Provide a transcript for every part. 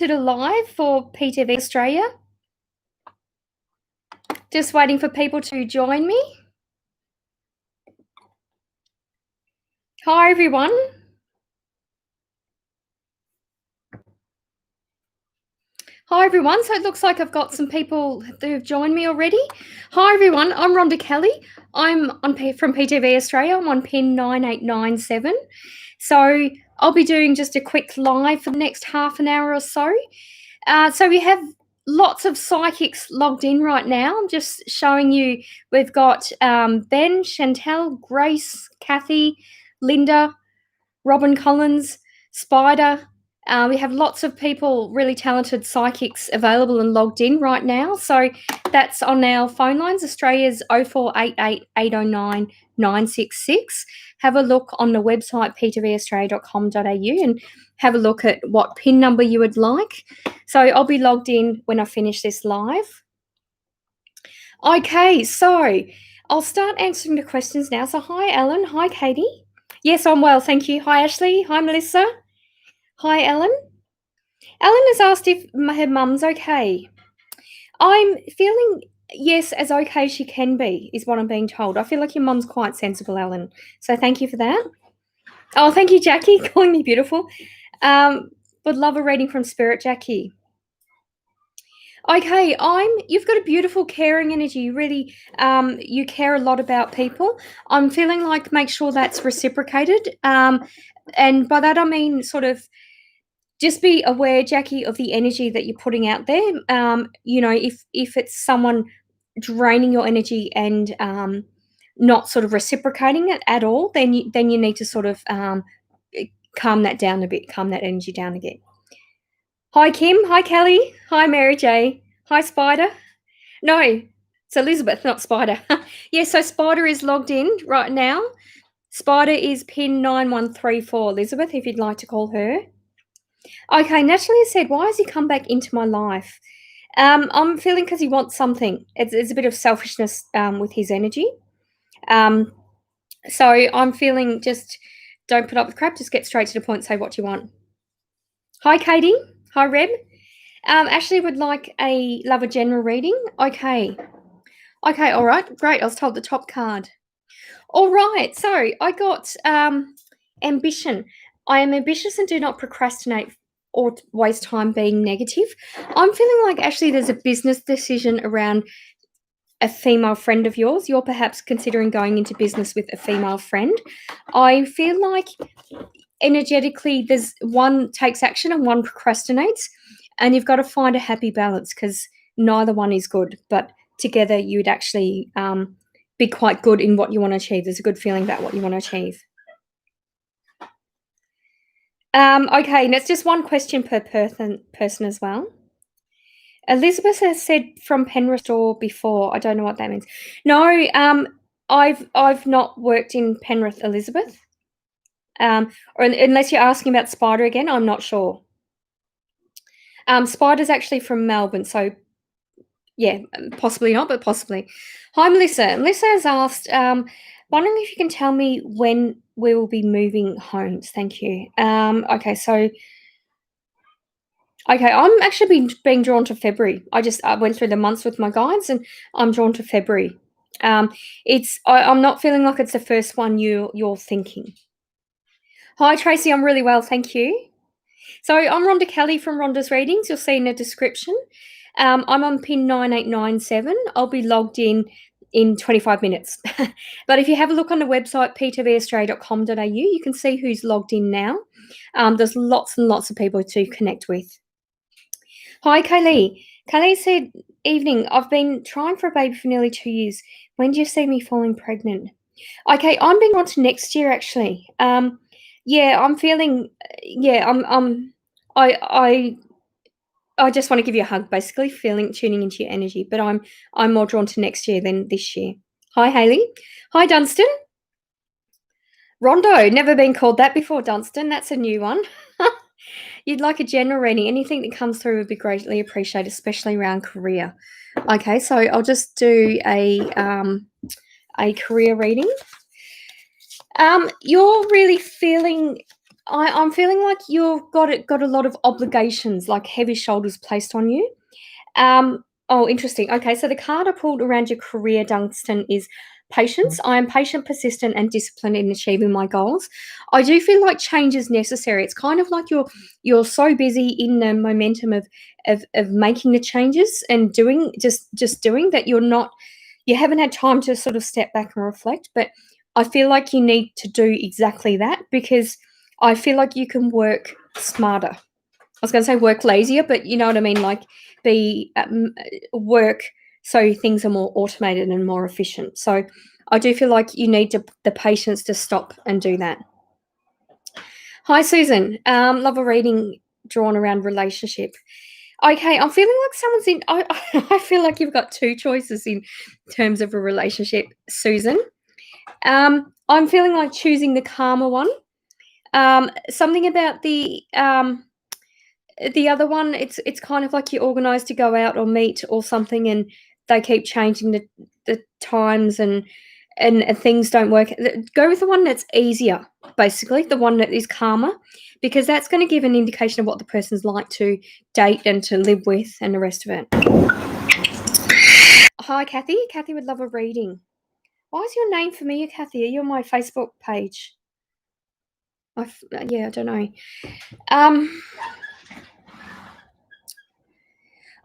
Did a live for PTV Australia. Just waiting for people to join me. Hi, everyone. Hi, everyone. So it looks like I've got some people who have joined me already. Hi, everyone. I'm Rhonda Kelly. I'm from PTV Australia. I'm on pin 9897. So I'll be doing just a quick live for the next half an hour or so. So we have lots of psychics logged in right now. I'm just showing you. We've got Ben, Chantel, Grace, Kathy, Linda, Robin Collins, Spider. We have lots of people, really talented psychics available and logged in right now. So that's on our phone lines. Australia's 0488 809 966. Have a look on the website ptvaustralia.com.au and have a look at what PIN number you would like. So I'll be logged in when I finish this live. Okay, so I'll start answering the questions now. So hi, Ellen. Hi, Katie. Yes, I'm well, thank you. Hi, Ashley. Hi, Melissa. Hi, Ellen. Ellen has asked if her mum's okay. I'm feeling, yes, as okay she can be, is what I'm being told. I feel like your mum's quite sensible, Ellen. So thank you for that. Oh, thank you, Jackie, calling me beautiful. Would love a reading from Spirit, Jackie. Okay, you've got a beautiful caring energy. You really, you care a lot about people. I'm feeling like make sure that's reciprocated. And by that I mean sort of just be aware, Jackie, of the energy that you're putting out there. If it's someone draining your energy and not sort of reciprocating it at all, then you need to sort of calm that down a bit, calm that energy down again. Hi, Kim. Hi, Kelly. Hi, Mary J. Hi, Spider. No, it's Elizabeth, not Spider. Yes, so Spider is logged in right now. Spider is pin 9134, Elizabeth, if you'd like to call her. Okay, Natalie said, why has he come back into my life? I'm feeling because he wants something. It's a bit of selfishness with his energy. So I'm feeling just don't put up with crap, just get straight to the point, say what you want. Hi, Katie. Hi, Reb. Ashley would like a love a general reading. Okay, all right, great. I was told the top card. All right, so I got ambition. I am ambitious and do not procrastinate or waste time being negative. I'm feeling like actually there's a business decision around a female friend of yours. You're perhaps considering going into business with a female friend. I feel like energetically there's one takes action and one procrastinates, and you've got to find a happy balance because neither one is good, but together you'd actually be quite good in what you want to achieve. There's a good feeling about what you want to achieve. Okay, and it's just one question per person as well. Elizabeth has said from Penrith Store before. I don't know what that means. No, I've not worked in Penrith, Elizabeth. Or unless you're asking about Spider again, I'm not sure. Spider's actually from Melbourne, so yeah, possibly not, but possibly. Hi, Melissa. Melissa has asked, wondering if you can tell me when we will be moving homes. Thank you. Okay, I'm actually being drawn to February. I went through the months with my guides, and I'm drawn to February. I'm not feeling like it's the first one you're thinking. Hi, Tracy. I'm really well, thank you. So I'm Rhonda Kelly from Rhonda's Readings. You'll see in the description. I'm on pin 9897. I'll be logged in 25 minutes. But if you have a look on the website, ptvaustralia.com.au, you can see who's logged in now. There's lots and lots of people to connect with. Hi, Kaylee. Kaylee said, evening, I've been trying for a baby for nearly 2 years. When do you see me falling pregnant? Okay, I'm being on to next year, actually. Yeah, I'm feeling, I just want to give you a hug, basically, tuning into your energy, but I'm more drawn to next year than this year. Hi, Hayley. Hi, Dunstan. Rondo, never been called that before, Dunstan. That's a new one. You'd like a general reading. Anything that comes through would be greatly appreciated, especially around career. Okay, so I'll just do a career reading. You're really feeling, I'm feeling like you've got a lot of obligations, like heavy shoulders placed on you. Oh, interesting. Okay, so the card I pulled around your career, Dunstan, is patience. I am patient, persistent, and disciplined in achieving my goals. I do feel like change is necessary. It's kind of like you're so busy in the momentum of making the changes and doing just doing that you haven't had time to sort of step back and reflect. But I feel like you need to do exactly that because I feel like you can work smarter. I was going to say work lazier, but you know what I mean? Like be work so things are more automated and more efficient. So I do feel like you need the patience to stop and do that. Hi, Susan. Love a reading drawn around relationship. Okay, I'm feeling like someone's in. I feel like you've got two choices in terms of a relationship, Susan. I'm feeling like choosing the calmer one. Something about the other one, it's kind of like you're organised to go out or meet or something, and they keep changing the times and things don't work. Go with the one that's easier, basically, the one that is calmer, because that's going to give an indication of what the person's like to date and to live with and the rest of it. Hi, Kathy. Kathy would love a reading. Why is your name familiar, Kathy? Are you on my Facebook page? Yeah, I don't know.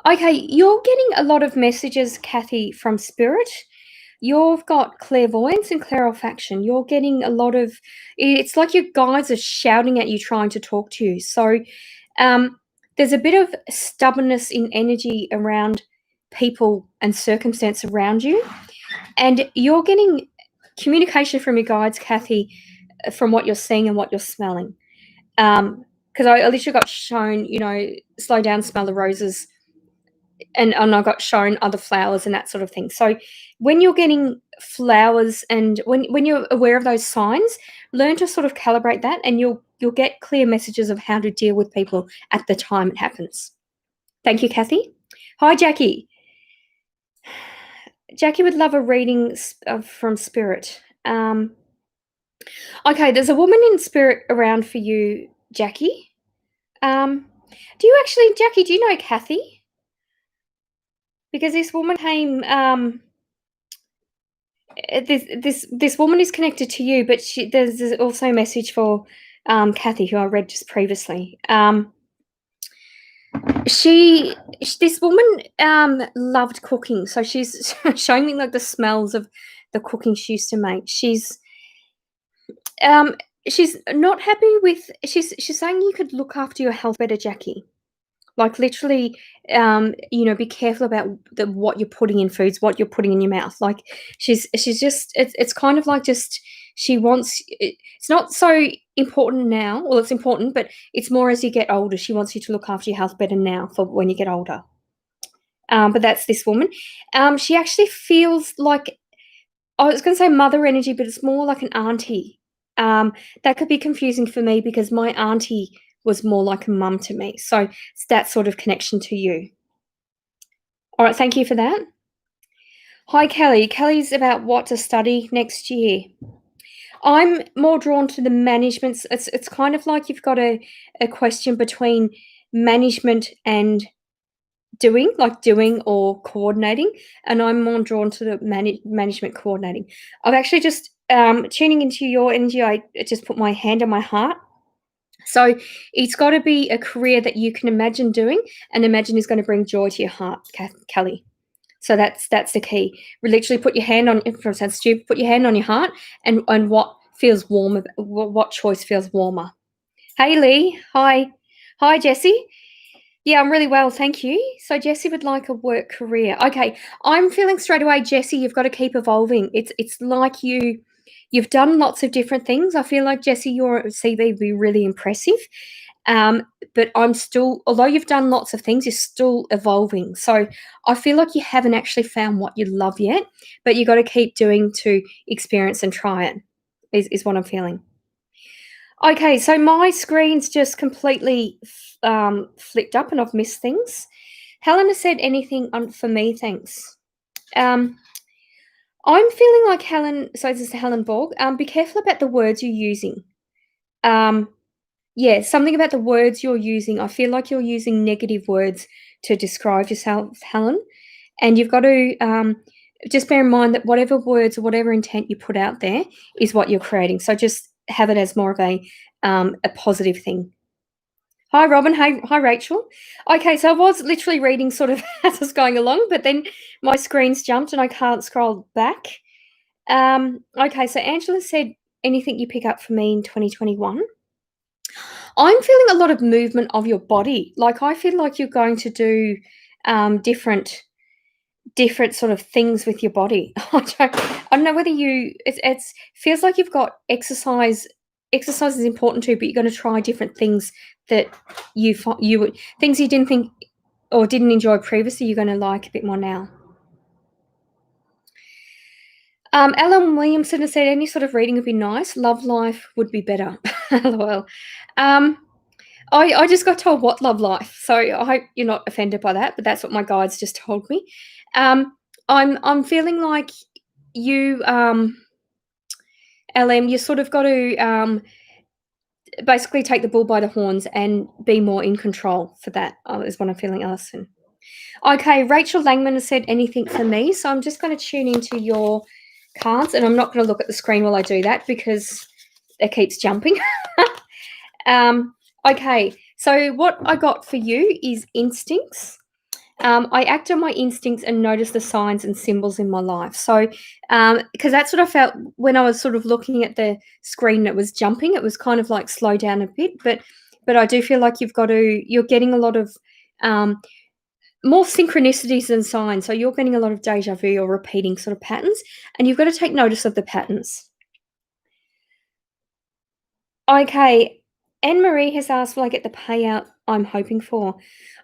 Okay, you're getting a lot of messages, Kathy, from spirit. You've got clairvoyance and clairolfaction. You're getting a lot of. It's like your guides are shouting at you, trying to talk to you. So, there's a bit of stubbornness in energy around people and circumstance around you, and you're getting communication from your guides, Kathy, from what you're seeing and what you're smelling. Because I literally got shown, slow down, smell the roses, and I got shown other flowers and that sort of thing. So when you're getting flowers and when you're aware of those signs, learn to sort of calibrate that, and you'll get clear messages of how to deal with people at the time it happens. Thank you, Kathy. Hi, Jackie. Jackie would love a reading from spirit. Okay, there's a woman in spirit around for you, Jackie. Do you actually, Jackie? Do you know Kathy? Because this woman came. This woman is connected to you, but there's also a message for Kathy, who I read just previously. This woman loved cooking, so she's showing me like the smells of the cooking she used to make. Um, she's not happy with. She's saying you could look after your health better, Jackie. Like literally, be careful about what you're putting in foods, what you're putting in your mouth. Like she's just it's kind of like just she wants it's not so important now. Well, it's important, but it's more as you get older. She wants you to look after your health better now for when you get older. But that's this woman. She actually feels like I was going to say mother energy, but it's more like an auntie. That could be confusing for me because my auntie was more like a mum to me. So it's that sort of connection to you. All right, thank you for that. Hi, Kelly. Kelly's about what to study next year. I'm more drawn to the management. It's kind of like you've got a question between management and doing or coordinating, and I'm more drawn to the management coordinating. I've actually just tuning into your energy. I just put my hand on my heart. So it's got to be a career that you can imagine doing and imagine is going to bring joy to your heart, Kelly. So that's the key. Literally put your hand on, if it sounds stupid, put your hand on your heart and what feels warm, what choice feels warmer. Hey, Lee. Hi. Hi, Jessie. Yeah, I'm really well, thank you. So Jessie would like a work career. Okay, I'm feeling straight away, Jessie, you've got to keep evolving. It's like you've done lots of different things. I feel like Jessie, your CV would be really impressive. But I'm still, although you've done lots of things, you're still evolving. So I feel like you haven't actually found what you love yet, but you got to keep doing to experience and try it, is what I'm feeling. Okay, so my screen's just completely flipped up and I've missed things. Helen has said anything for me, thanks. I'm feeling like Helen, so this is Helen Borg, be careful about the words you're using. Yeah, something about the words you're using. I feel like you're using negative words to describe yourself, Helen, and you've got to just bear in mind that whatever words or whatever intent you put out there is what you're creating. So just have it as more of a positive thing. Hi, Robin. Hi, Rachel. Okay, so I was literally reading sort of as I was going along, but then my screen's jumped and I can't scroll back. Okay, so Angela said, anything you pick up for me in 2021? I'm feeling a lot of movement of your body. Like I feel like you're going to do different sort of things with your body. I don't know whether it's feels like you've got exercise. Exercise is important too, but you're going to try different things that you would things you didn't think or didn't enjoy previously. You're going to like a bit more now. Alan Williamson has said any sort of reading would be nice. Love life would be better. LOL. Um, I just got told what love life, so I hope you're not offended by that, but that's what my guides just told me. Um, I'm feeling like you, LM, you sort of got to basically take the bull by the horns and be more in control for that, is what I'm feeling, Alison. Okay, Rachel Langman has said anything for me, so I'm just going to tune into your cards, and I'm not going to look at the screen while I do that because it keeps jumping. Okay, so what I got for you is instincts. I act on my instincts and notice the signs and symbols in my life. So, because that's what I felt when I was sort of looking at the screen that was jumping. It was kind of like slow down a bit, but I do feel like you're getting a lot of more synchronicities than signs. So you're getting a lot of deja vu or repeating sort of patterns, and you've got to take notice of the patterns. Okay, Anne Marie has asked, will I get the payout I'm hoping for?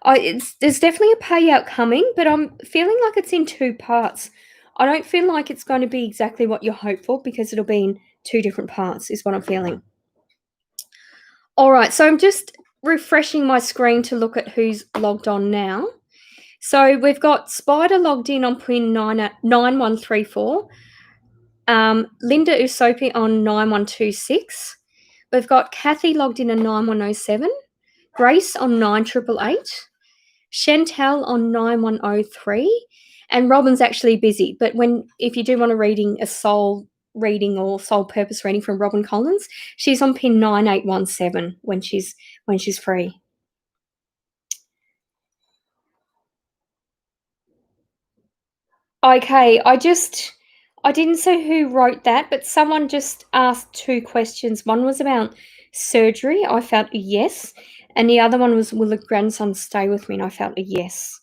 There's definitely a payout coming, but I'm feeling like it's in two parts. I don't feel like it's going to be exactly what you hope for because it'll be in two different parts, is what I'm feeling. All right, so I'm just refreshing my screen to look at who's logged on now. So we've got Spider logged in on pin 9134, Linda Usopi on 9126. We've got Kathy logged in on 9107, Grace on 9888, Chantel on 9103, and Robin's actually busy. But if you do want a soul reading or soul purpose reading from Robin Collins, she's on pin 9817 when she's free. Okay, I didn't say who wrote that, but someone just asked two questions. One was about surgery. I felt a yes. And the other one was, will the grandson stay with me? And I felt a yes.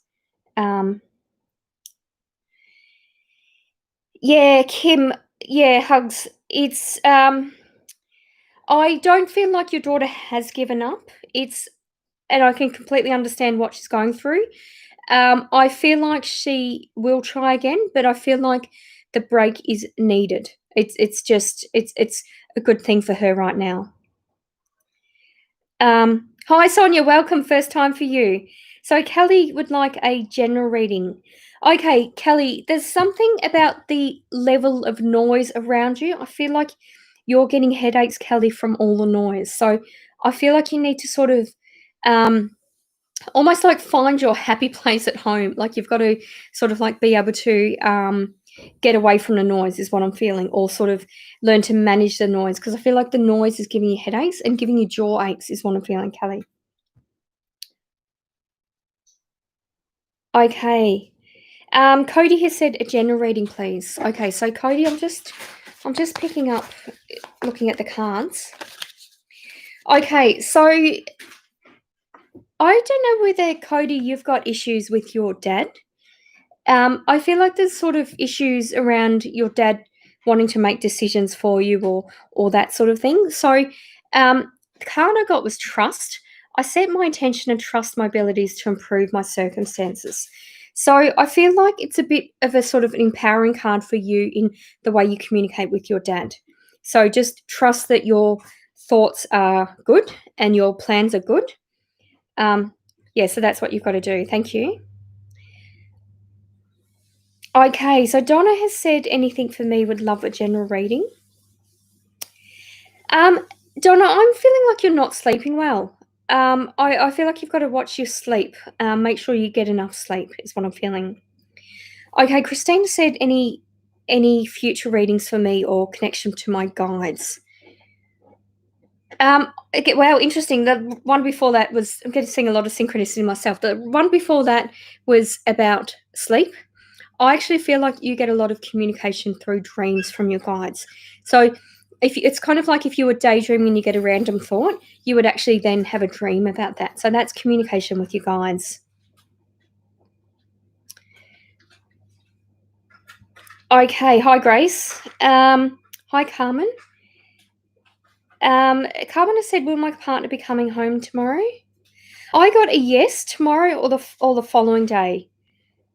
Yeah, Kim, yeah, hugs. I don't feel like your daughter has given up. And I can completely understand what she's going through. I feel like she will try again, but I feel like the break is needed. It's a good thing for her right now. Hi Sonia, welcome. First time for you. So Kelly would like a general reading. Okay, Kelly, there's something about the level of noise around you. I feel like you're getting headaches, Kelly, from all the noise. So I feel like you need to sort of almost like find your happy place at home. Like you've got to sort of like be able to get away from the noise is what I'm feeling, or sort of learn to manage the noise, because I feel like the noise is giving you headaches and giving you jaw aches is what I'm feeling, Kelly. Okay. Cody has said a general reading, please. Okay, so Cody, I'm just picking up, looking at the cards. Okay, so I don't know whether, Cody, you've got issues with your dad. I feel like there's sort of issues around your dad wanting to make decisions for you, or that sort of thing. So the card I got was trust. I set my intention and trust my abilities to improve my circumstances. So I feel like it's a bit of a sort of an empowering card for you in the way you communicate with your dad. So just trust that your thoughts are good and your plans are good. Yeah, so that's what you've got to do. Thank you. Okay, so Donna has said anything for me would love a general reading. Donna, I'm feeling like you're not sleeping well. I feel like you've got to watch your sleep. Make sure you get enough sleep is what I'm feeling. Okay, Christine said any future readings for me or connection to my guides. Okay, well, interesting. The one before that was, I'm getting seeing a lot of synchronicity myself. The one before that was about sleep. I actually feel like you get a lot of communication through dreams from your guides. So if it's kind of like if you were daydreaming and you get a random thought, you would actually then have a dream about that. So that's communication with your guides. Okay, hi Grace. Hi Carmen. Carmen has said, "Will my partner be coming home tomorrow?" I got a yes tomorrow or the following day.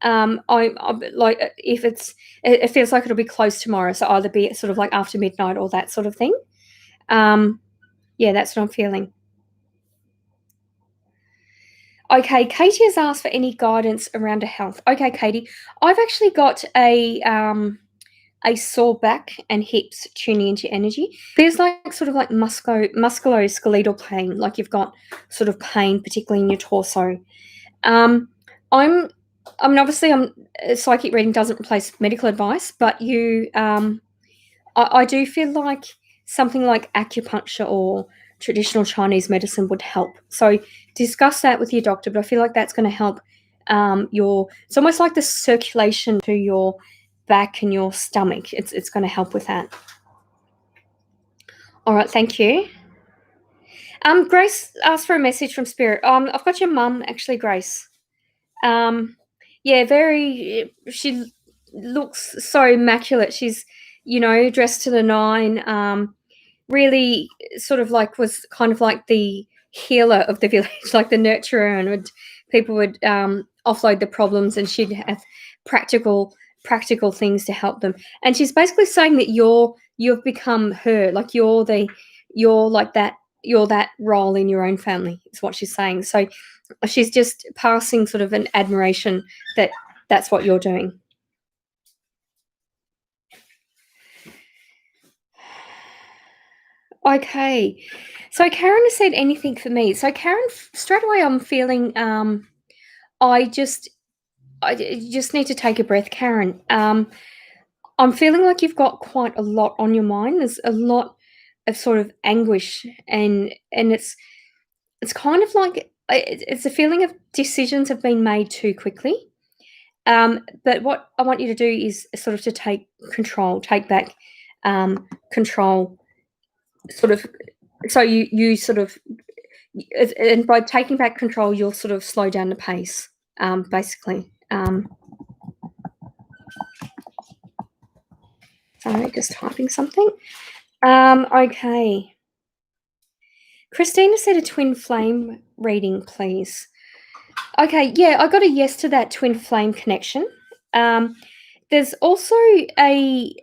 I like if it feels like it'll be close tomorrow, so either be sort of like after midnight or that sort of thing. Yeah, that's what I'm feeling. Okay, Katie has asked for any guidance around her health. Okay, Katie, I've actually got a sore back and hips tuning into energy. There's like sort of like musculoskeletal pain, like you've got sort of pain, particularly in your torso. Um, I'm, I mean, obviously, psychic reading doesn't replace medical advice, but I do feel like something like acupuncture or traditional Chinese medicine would help. So discuss that with your doctor, but I feel like that's going to help it's almost like the circulation to your back and your stomach. It's going to help with that. All right, thank you. Grace asked for a message from Spirit. I've got your mum actually, Grace. Yeah, very. She looks so immaculate. She's, dressed to the nine. Really, sort of like was kind of like the healer of the village, like the nurturer, and people would offload the problems, and she'd have practical things to help them. And she's basically saying that you've become her, like you're like that. You're that role in your own family. Is what she's saying. So she's just passing sort of an admiration that that's what you're doing. Okay. So Karen has said anything for me. So Karen, straight away I'm feeling I just just need to take a breath, Karen. I'm feeling like you've got quite a lot on your mind. There's a lot of sort of anguish and it's kind of like it's a feeling of decisions have been made too quickly. But what I want you to do is sort of to take control, take back control, sort of. So you sort of, and by taking back control, you'll sort of slow down the pace, basically. Sorry, just typing something. Okay. Christina said a twin flame reading, please. Okay, yeah, I got a yes to that twin flame connection. There's also a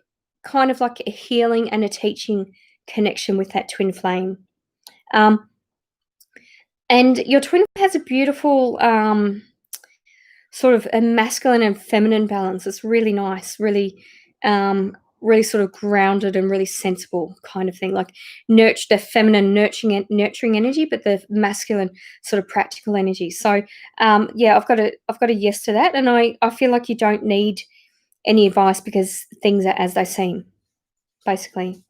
kind of like a healing and a teaching connection with that twin flame. And your twin has a beautiful sort of a masculine and feminine balance. It's really nice, really sort of grounded and really sensible kind of thing. Like nurture the feminine nurturing energy, but the masculine sort of practical energy. So yeah, I've got a yes to that, and I feel like you don't need any advice because things are as they seem, basically.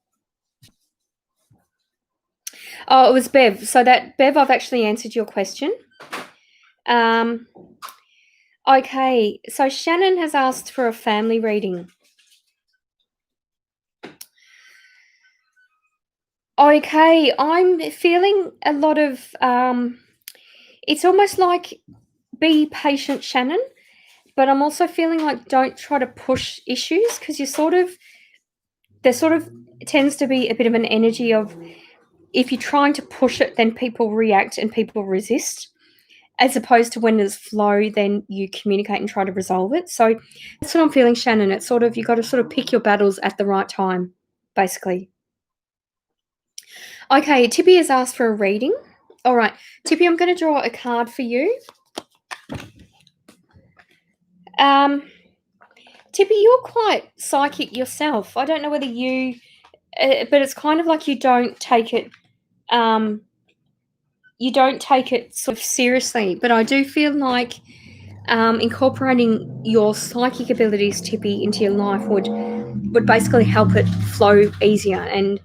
Oh, it was Bev. So that Bev, I've actually answered your question. Okay, so Shannon has asked for a family reading. Okay, I'm feeling a lot of it's almost like be patient, Shannon, but I'm also feeling like don't try to push issues because there sort of tends to be a bit of an energy of if you're trying to push it, then people react and people resist. As opposed to when there's flow, then you communicate and try to resolve it. So that's what I'm feeling, Shannon. It's sort of you got to sort of pick your battles at the right time, basically. Okay, Tippy has asked for a reading. All right, Tippy, I'm going to draw a card for you. Tippy, you're quite psychic yourself. I don't know whether you, but it's kind of like you don't take it you don't take it sort of seriously. But I do feel like incorporating your psychic abilities to be into your life would basically help it flow easier, and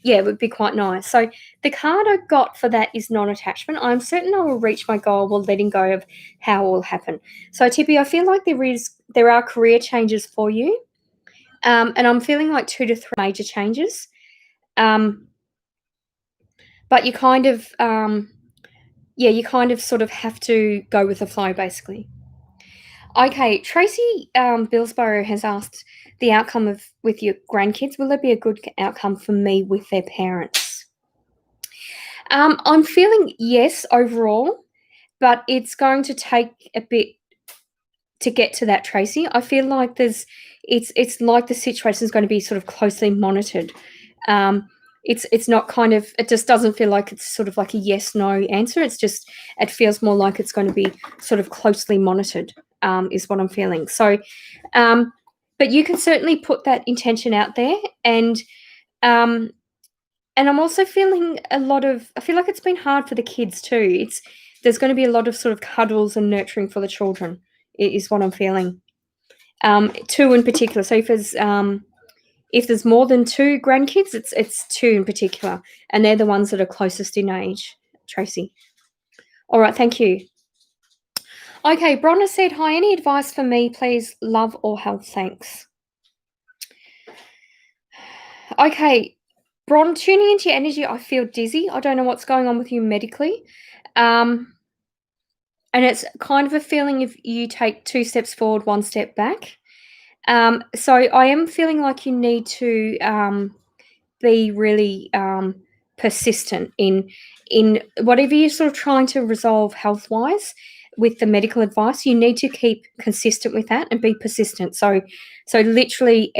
yeah, it would be quite nice. So the card I got for that is non-attachment. I'm certain I will reach my goal while letting go of how it will happen. So Tippy, I feel like there are career changes for you, and I'm feeling like 2 to 3 major changes. But you kind of you kind of sort of have to go with the flow, basically. Okay, Tracy Billsborough has asked the outcome of with your grandkids. Will there be a good outcome for me with their parents? I'm feeling yes overall, but it's going to take a bit to get to that, Tracy. I feel like it's like the situation is going to be sort of closely monitored. It's not kind of, it just doesn't feel like it's sort of like a yes no answer. It feels more like it's going to be sort of closely monitored, is what I'm feeling. So but you can certainly put that intention out there, and I'm also feeling I feel like it's been hard for the kids too. There's going to be a lot of sort of cuddles and nurturing for the children, is what I'm feeling. Two in particular. So if there's more than two grandkids, it's two in particular, and they're the ones that are closest in age, Tracy. All right, thank you. Okay, Bronna said, hi, any advice for me, please? Love or health, thanks. Okay, Bron, tuning into your energy, I feel dizzy. I don't know what's going on with you medically. And it's kind of a feeling if you take 2 steps forward, 1 step back. So I am feeling like you need to be really persistent in whatever you're sort of trying to resolve health-wise with the medical advice. You need to keep consistent with that and be persistent. So literally,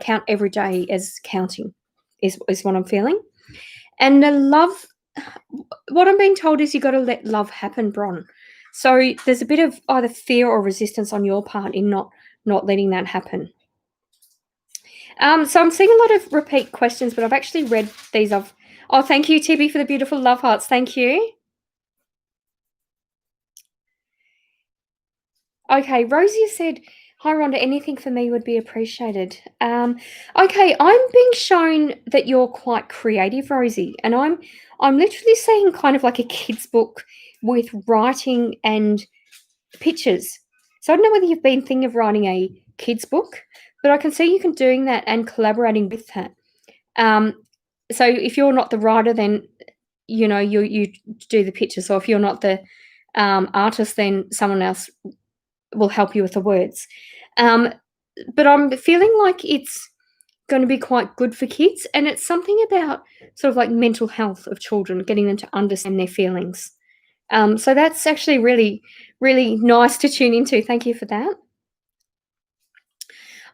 count every day as counting is what I'm feeling. And the love, what I'm being told is you got to let love happen, Bron. So there's a bit of either fear or resistance on your part in not letting that happen. So I'm seeing a lot of repeat questions, but I've actually read these off. Oh, thank you, Tibby, for the beautiful love hearts. Thank you. Okay, Rosie said, hi, Rhonda, anything for me would be appreciated. Okay, I'm being shown that you're quite creative, Rosie, and I'm literally seeing kind of like a kid's book with writing and pictures. So I don't know whether you've been thinking of writing a kid's book, but I can see you can doing that and collaborating with that. So if you're not the writer, then you do the pictures. So if you're not the artist, then someone else will help you with the words. But I'm feeling like it's going to be quite good for kids, and it's something about sort of like mental health of children, getting them to understand their feelings. So that's actually really, really nice to tune into. Thank you for that.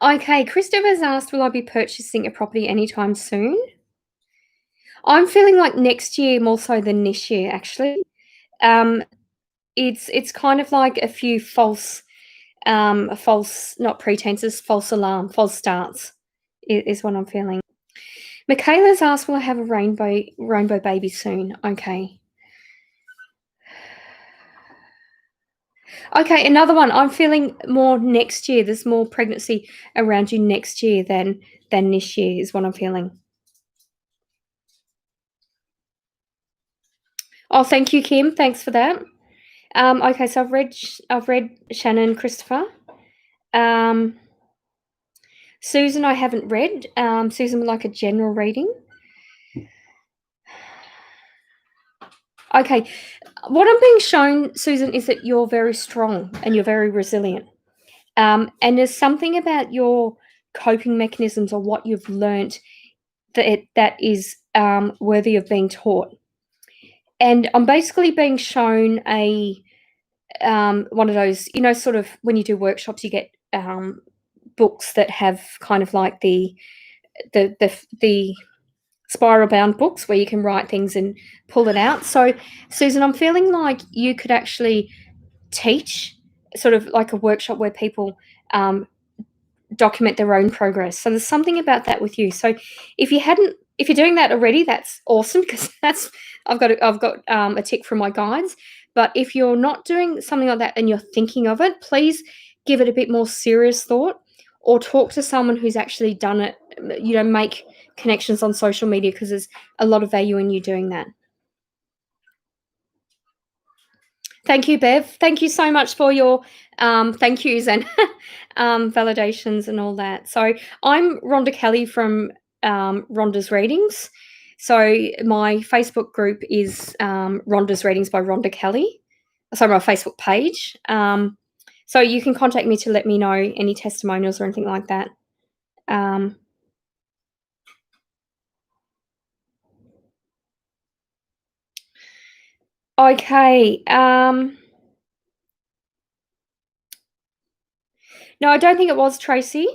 Okay, Christopher's asked, will I be purchasing a property anytime soon? I'm feeling like next year more so than this year, actually. It's kind of like a few false not pretenses, false alarm, false starts is what I'm feeling. Michaela's asked, will I have a rainbow baby soon? Okay. Okay, another one. I'm feeling more next year. There's more pregnancy around you next year than this year is what I'm feeling. Oh, thank you, Kim. Thanks for that. Okay, so I've read Shannon, Christopher. Susan, I haven't read. Susan would like a general reading. Okay, what I'm being shown, Susan, is that you're very strong and you're very resilient. And there's something about your coping mechanisms or what you've learnt that is worthy of being taught. And I'm basically being shown one of those, sort of when you do workshops, you get books that have kind of like the spiral bound books where you can write things and pull it out. So, Susan, I'm feeling like you could actually teach sort of like a workshop where people document their own progress. So there's something about that with you. So if you hadn't If you're doing that already, that's awesome because that's I've got a tick from my guides. But if you're not doing something like that and you're thinking of it, please give it a bit more serious thought or talk to someone who's actually done it. Make connections on social media because there's a lot of value in you doing that. Thank you, Bev. Thank you so much for your thank yous and validations and all that. So I'm Rhonda Kelly from Rhonda's Readings. So my Facebook group is Rhonda's Readings by Rhonda Kelly. Sorry, my Facebook page. So you can contact me to let me know any testimonials or anything like that. Um, okay. No, I don't think it was Tracy.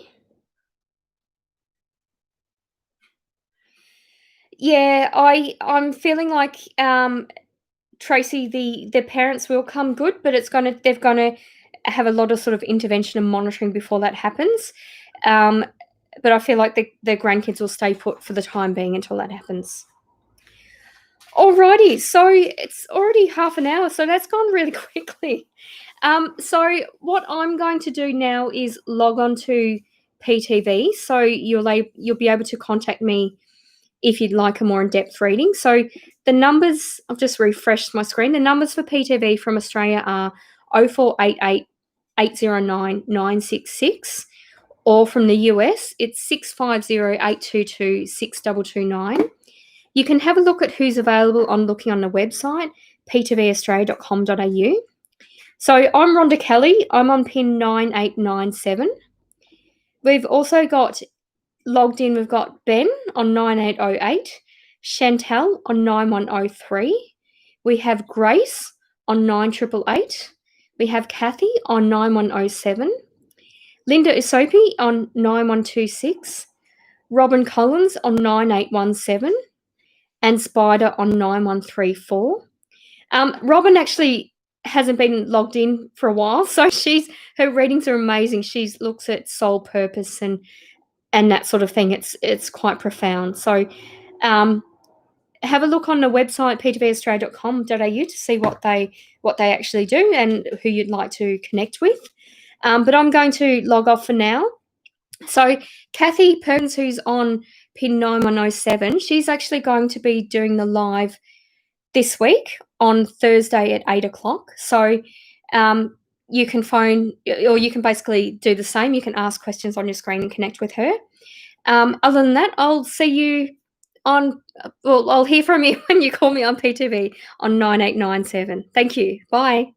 Yeah, I'm feeling like Tracy, the parents will come good, but they're gonna have a lot of sort of intervention and monitoring before that happens. Um, but I feel like the grandkids will stay put for the time being until that happens. Alrighty, so it's already half an hour, so that's gone really quickly. So what I'm going to do now is log on to PTV, so you'll be able to contact me if you'd like a more in-depth reading. So the numbers, I've just refreshed my screen. The numbers for PTV from Australia are 0488 809 966, or from the US, it's 650 822 6229. You can have a look at who's available on looking on the website, ptvaustralia.com.au. So I'm Rhonda Kelly. I'm on pin 9897. We've also got logged in, we've got Ben on 9808, Chantel on 9103. We have Grace on 9888. We have Kathy on 9107. Linda Isopi on 9126. Robin Collins on 9817. And Spider on 9134. Robin actually hasn't been logged in for a while, so her readings are amazing. She looks at soul purpose and that sort of thing. It's quite profound. So have a look on the website ptvaustralia.com.au to see what they actually do and who you'd like to connect with. But I'm going to log off for now. So Kathy Perkins, who's on pin 9107, she's actually going to be doing the live this week on Thursday at 8:00. So you can phone, or you can basically do the same. You can ask questions on your screen and connect with her. Other than that, I'll see you I'll hear from you when you call me on PTV on 9897. Thank you. Bye.